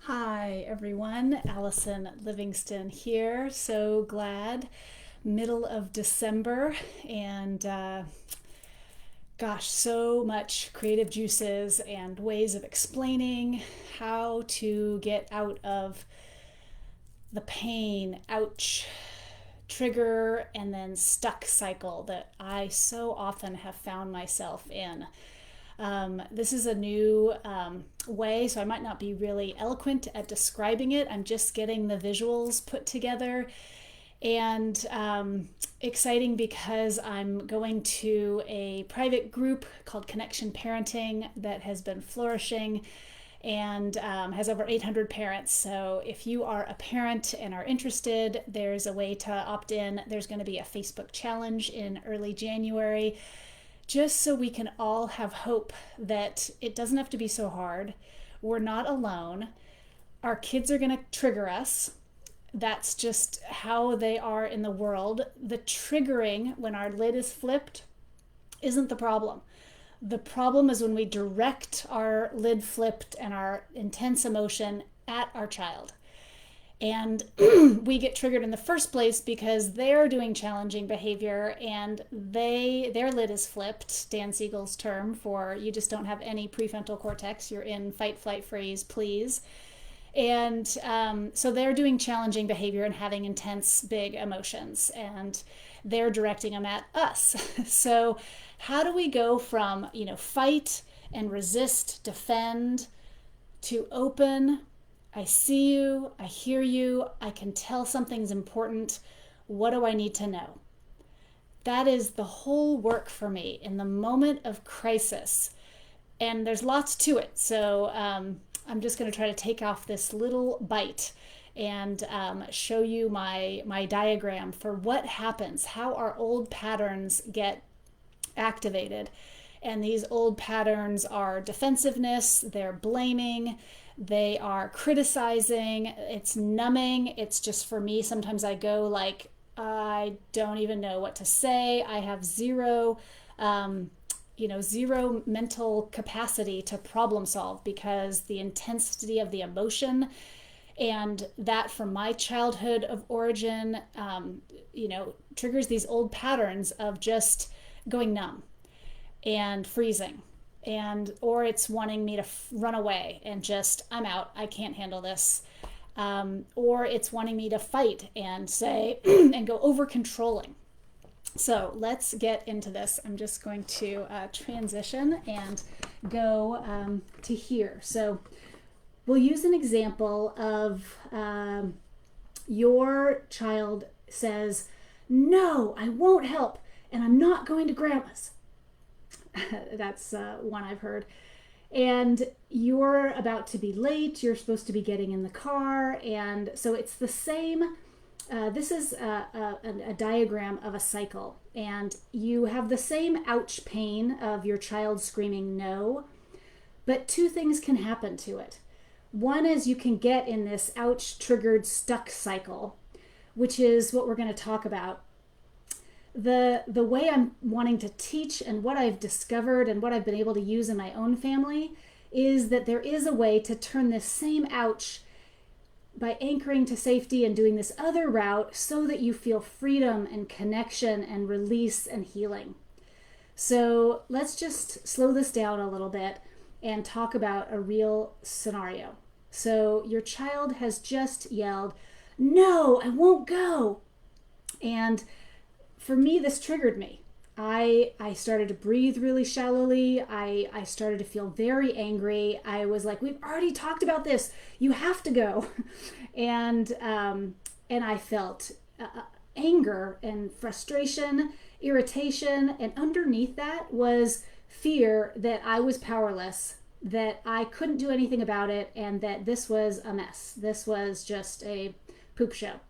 Hi everyone, Allison Livingston here. So glad, middle of December, and gosh, so much creative juices and ways of explaining how to get out of the pain, ouch, trigger, and then stuck cycle that I so often have found myself in. This is a new way, so I might not be really eloquent at describing it. I'm just getting the visuals put together. And exciting because I'm going to a private group called Connection Parenting that has been flourishing and has over 800 parents. So if you are a parent and are interested, there's a way to opt in. There's going to be a Facebook challenge in early January, just so we can all have hope that it doesn't have to be so hard. We're not alone. Our kids are going to trigger us. That's just how they are in the world. The triggering, when our lid is flipped, isn't the problem. The problem is when we direct our lid flipped and our intense emotion at our child. And we get triggered in the first place because they're doing challenging behavior and their lid is flipped, Dan Siegel's term for you just don't have any prefrontal cortex, you're in fight, flight, freeze, please. And so they're doing challenging behavior and having intense, big emotions, and they're directing them at us. So how do we go from, fight and resist, defend, to open? I see you, I hear you, I can tell something's important. What do I need to know? That is the whole work for me in the moment of crisis. And there's lots to it. So I'm just going to try to take off this little bite and show you my diagram for what happens, how our old patterns get activated. And these old patterns are defensiveness, they're blaming, they are criticizing, it's numbing. It's just, for me, sometimes I go like, I don't even know what to say. I have zero mental capacity to problem solve because the intensity of the emotion and that from my childhood of origin, triggers these old patterns of just going numb and freezing, or it's wanting me to run away and just, I'm out, I can't handle this, or it's wanting me to fight and say and go over controlling. So let's get into this. I'm just going to transition and go to here. So we'll use an example of your child says, no, I won't help, and I'm not going to grandma's. That's one I've heard. And you're about to be late. You're supposed to be getting in the car. And so it's the same. This is a diagram of a cycle. And you have the same ouch pain of your child screaming no. But two things can happen to it. One is you can get in this ouch triggered stuck cycle, which is what we're going to talk about. The way I'm wanting to teach and what I've discovered and what I've been able to use in my own family is that there is a way to turn this same ouch by anchoring to safety and doing this other route so that you feel freedom and connection and release and healing. So let's just slow this down a little bit and talk about a real scenario. So your child has just yelled, no, I won't go. And for me, this triggered me. I started to breathe really shallowly. I started to feel very angry. I was like, we've already talked about this. You have to go. And I felt anger and frustration, irritation. And underneath that was fear that I was powerless, that I couldn't do anything about it, and that this was a mess. This was just a poop show.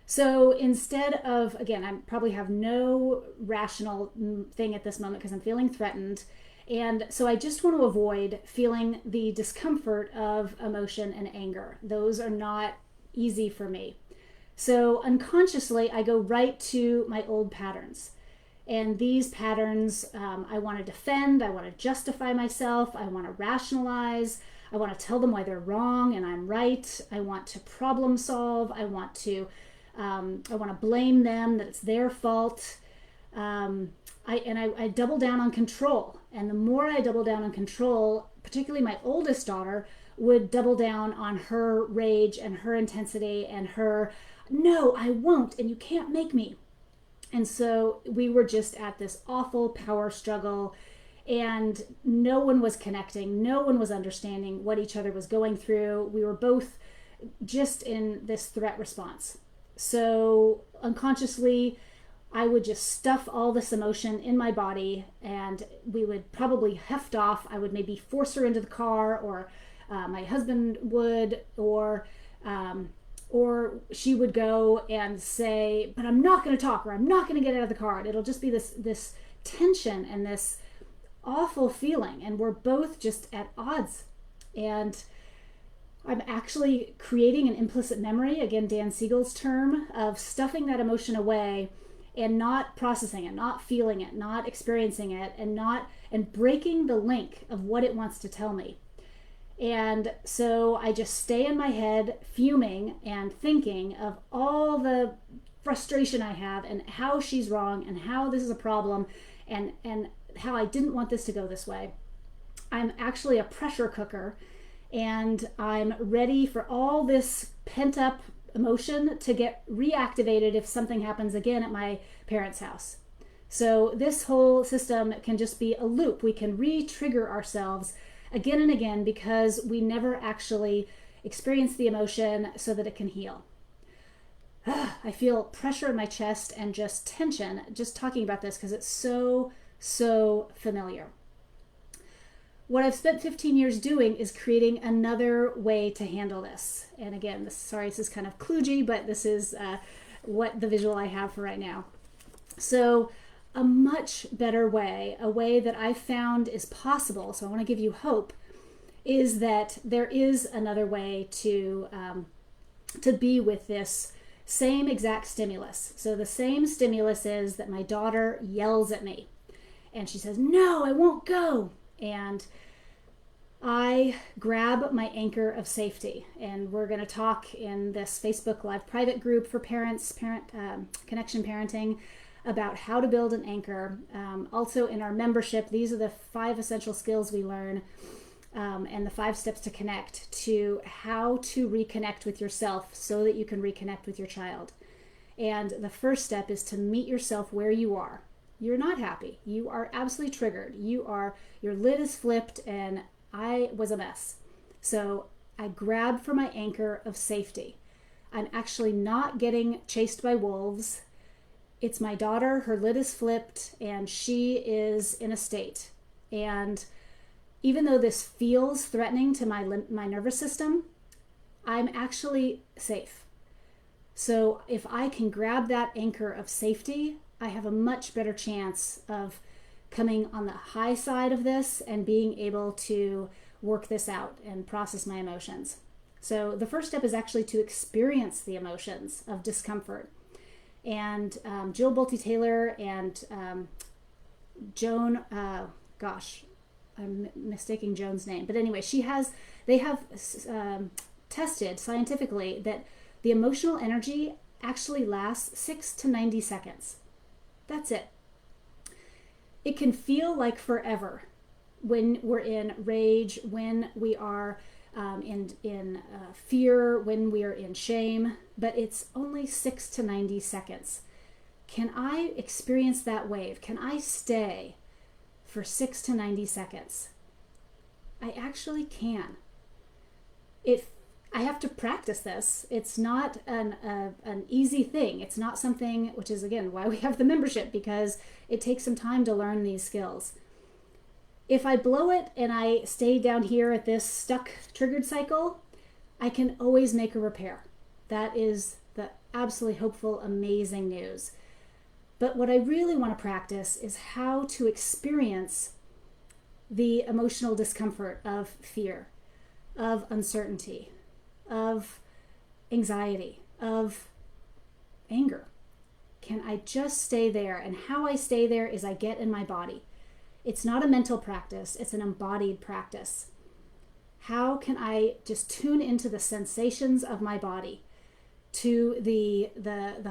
So instead of, again, I probably have no rational thing at this moment because I'm feeling threatened. And so I just want to avoid feeling the discomfort of emotion and anger. Those are not easy for me. So unconsciously, I go right to my old patterns. And these patterns, I want to defend, I want to justify myself, I want to rationalize, I want to tell them why they're wrong and I'm right. I want to problem solve. I want to blame them, that it's their fault. I double down on control. And the more I double down on control, particularly my oldest daughter would double down on her rage and her intensity and her, no, I won't, and you can't make me. And so we were just at this awful power struggle, and no one was connecting. No one was understanding what each other was going through. We were both just in this threat response. So unconsciously, I would just stuff all this emotion in my body, and we would probably heft off. I would maybe force her into the car, or my husband would, or she would go and say, but I'm not going to talk, or I'm not going to get out of the car. And it'll just be this tension and this awful feeling, and we're both just at odds. And I'm actually creating an implicit memory, again, Dan Siegel's term, of stuffing that emotion away and not processing it, not feeling it, not experiencing it, and breaking the link of what it wants to tell me. And so I just stay in my head fuming and thinking of all the frustration I have and how she's wrong and how this is a problem and how I didn't want this to go this way. I'm actually a pressure cooker, and I'm ready for all this pent up emotion to get reactivated if something happens again at my parents' house. So this whole system can just be a loop. We can re-trigger ourselves again and again because we never actually experience the emotion so that it can heal. I feel pressure in my chest and just tension just talking about this because it's so familiar. What I've spent 15 years doing is creating another way to handle this. And again, this is kind of kludgy, but this is what the visual I have for right now. So a much better way, a way that I found is possible, so I want to give you hope, is that there is another way to be with this same exact stimulus. So the same stimulus is that my daughter yells at me and she says, no, I won't go. And I grab my anchor of safety, and we're going to talk in this Facebook Live private group for parents, connection parenting, about how to build an anchor. Also in our membership, these are the 5 essential skills we learn, and the 5 steps to connect, to how to reconnect with yourself so that you can reconnect with your child. And the first step is to meet yourself where you are. You're not happy. You are absolutely triggered. Your lid is flipped, and I was a mess. So I grab for my anchor of safety. I'm actually not getting chased by wolves. It's my daughter, her lid is flipped, and she is in a state. And even though this feels threatening to my nervous system, I'm actually safe. So if I can grab that anchor of safety, I have a much better chance of coming on the high side of this and being able to work this out and process my emotions. So the first step is actually to experience the emotions of discomfort. And Jill Bolte-Taylor and Joan, I'm mistaking Joan's name, but anyway, they have tested scientifically that the emotional energy actually lasts 6 to 90 seconds. That's it. It can feel like forever when we're in rage, when we are in fear, when we are in shame, but it's only 6 to 90 seconds. Can I experience that wave? Can I stay for 6 to 90 seconds? I actually can. I have to practice this. It's not an easy thing. It's not something, which is again why we have the membership, because it takes some time to learn these skills. If I blow it and I stay down here at this stuck triggered cycle, I can always make a repair. That is the absolutely hopeful, amazing news. But what I really want to practice is how to experience the emotional discomfort of fear, of uncertainty, of anxiety, of anger. Can I just stay there? And how I stay there is I get in my body. It's not a mental practice, it's an embodied practice. How can I just tune into the sensations of my body, to the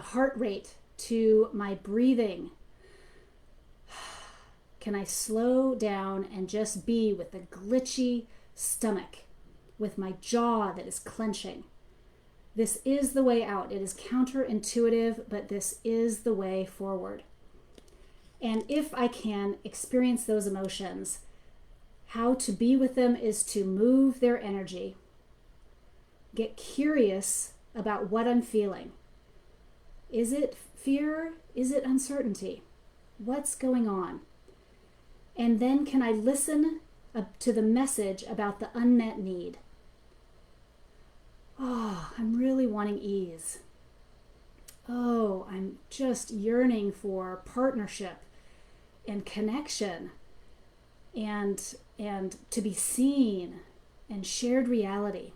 heart rate, to my breathing? Can I slow down and just be with the glitchy stomach, with my jaw that is clenching? This is the way out. It is counterintuitive, but this is the way forward. And if I can experience those emotions, how to be with them is to move their energy. Get curious about what I'm feeling. Is it fear? Is it uncertainty? What's going on? And then can I listen to the message about the unmet need? Oh, I'm really wanting ease. Oh, I'm just yearning for partnership and connection and to be seen and shared reality.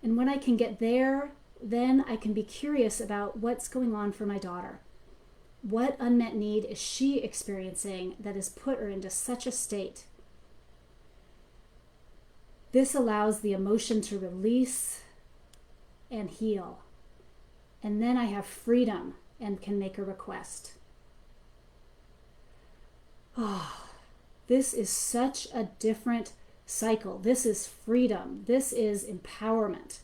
And when I can get there, then I can be curious about what's going on for my daughter. What unmet need is she experiencing that has put her into such a state? This allows the emotion to release and heal. And then I have freedom and can make a request. Oh, this is such a different cycle. This is freedom. This is empowerment.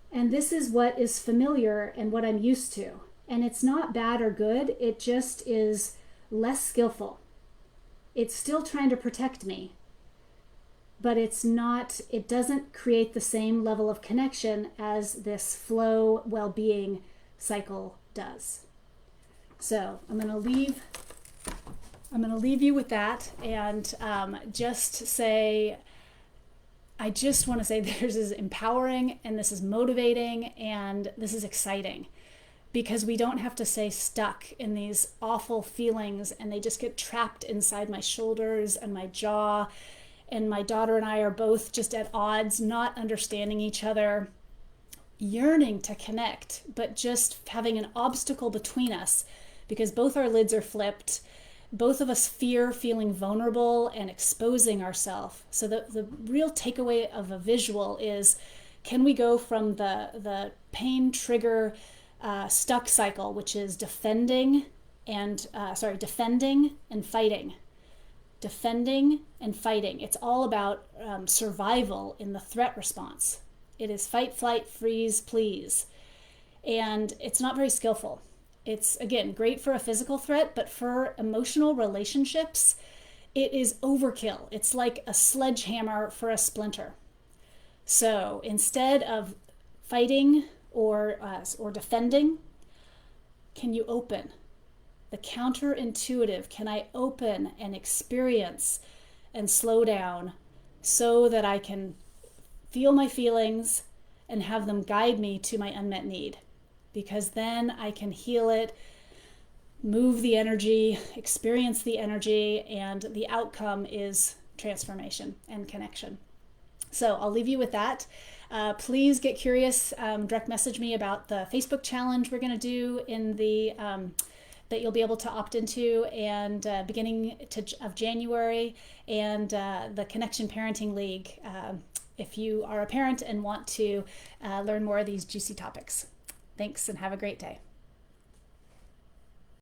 And this is what is familiar and what I'm used to. And it's not bad or good. It just is less skillful. It's still trying to protect me, but it doesn't create the same level of connection as this flow well-being cycle does. So I'm going to leave you with that, and I just want to say this is empowering, and this is motivating, and this is exciting, because we don't have to stay stuck in these awful feelings and they just get trapped inside my shoulders and my jaw. And my daughter and I are both just at odds, not understanding each other, yearning to connect, but just having an obstacle between us because both our lids are flipped. Both of us fear feeling vulnerable and exposing ourselves. So the real takeaway of a visual is, can we go from the PainTriggeredStuck Cycle, which is defending and fighting. Defending and fighting. It's all about survival in the threat response. It is fight, flight, freeze, please. And it's not very skillful. It's, again, great for a physical threat, but for emotional relationships, it is overkill. It's like a sledgehammer for a splinter. So instead of fighting or defending, can you open? The counterintuitive, can I open and experience and slow down so that I can feel my feelings and have them guide me to my unmet need? Because then I can heal it, move the energy, experience the energy, and the outcome is transformation and connection. So I'll leave you with that. Please get curious. Direct message me about the Facebook challenge we're going to do in the that you'll be able to opt into, and beginning of January, and the Connection Parenting League if you are a parent and want to learn more of these juicy topics. Thanks, and have a great day.